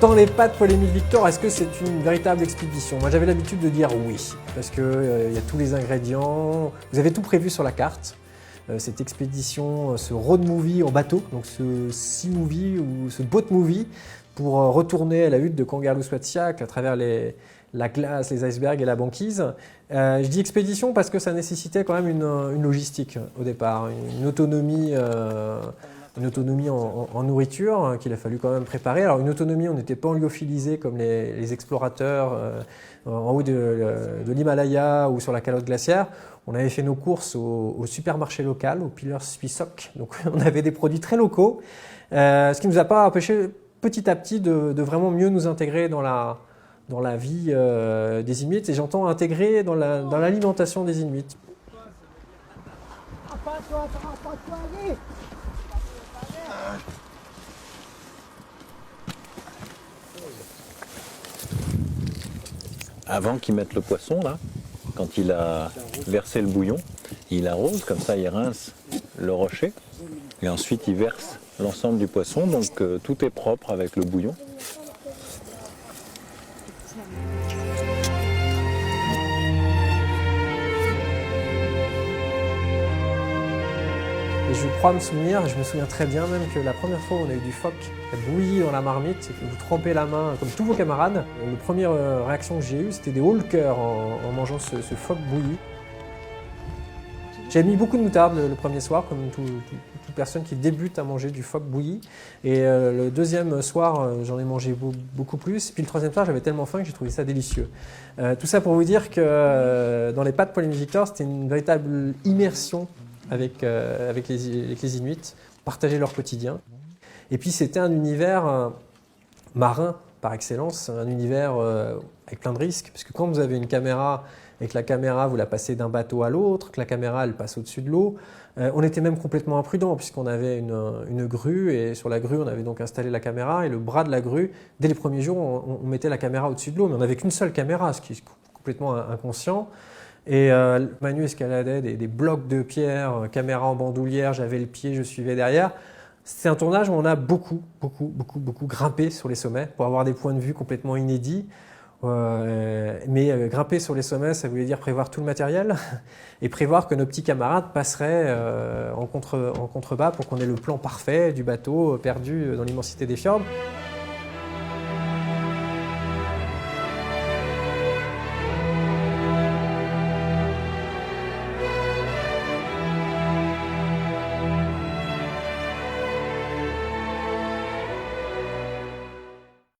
Dans les pattes Polémique Victor, est-ce que c'est une véritable expédition? Moi j'avais l'habitude de dire oui, parce qu'il y a tous les ingrédients, vous avez tout prévu sur la carte. Cette expédition, ce road movie en bateau, donc ce sea movie ou ce boat movie, pour retourner à la hutte de Kangerlussuaq à travers la glace, les icebergs et la banquise. Je dis expédition parce que ça nécessitait quand même une logistique au départ, une autonomie en nourriture qu'il a fallu quand même préparer. Alors une autonomie, on n'était pas en lyophilisé comme les explorateurs en haut de l'Himalaya ou sur la calotte glaciaire. On avait fait nos courses au supermarché local, au Pillers Swissock. Donc on avait des produits très locaux, ce qui ne nous a pas empêché petit à petit de vraiment mieux nous intégrer dans la vie des Inuits. Et j'entends intégrer dans l'alimentation des Inuits. Avant qu'il mette le poisson, là, quand il a versé le bouillon, il arrose, comme ça il rince le rocher, et ensuite il verse l'ensemble du poisson, donc tout est propre avec le bouillon. Et je crois me souviens très bien même que la première fois où on a eu du phoque bouilli dans la marmite, et que vous trempez la main comme tous vos camarades, la première réaction que j'ai eue, c'était des hauts le cœur en mangeant ce phoque bouilli. J'ai mis beaucoup de moutarde le premier soir, comme toute personne qui débute à manger du phoque bouilli. Et le deuxième soir, j'en ai mangé beaucoup plus. Puis le troisième soir, j'avais tellement faim que j'ai trouvé ça délicieux. Tout ça pour vous dire que dans les pattes Polémique Victor, c'était une véritable immersion avec les Inuits, partager leur quotidien. Et puis c'était un univers marin par excellence, un univers avec plein de risques, parce que quand vous avez une caméra et que la caméra vous la passez d'un bateau à l'autre, que la caméra elle passe au-dessus de l'eau, on était même complètement imprudent puisqu'on avait une grue et sur la grue on avait donc installé la caméra et le bras de la grue, dès les premiers jours on mettait la caméra au-dessus de l'eau, mais on n'avait qu'une seule caméra, ce qui est complètement inconscient. Et Manu escaladait des blocs de pierre, caméra en bandoulière, j'avais le pied, je suivais derrière. C'est un tournage où on a beaucoup grimpé sur les sommets pour avoir des points de vue complètement inédits. Mais grimper sur les sommets, ça voulait dire prévoir tout le matériel et prévoir que nos petits camarades passeraient en contrebas pour qu'on ait le plan parfait du bateau perdu dans l'immensité des fjords.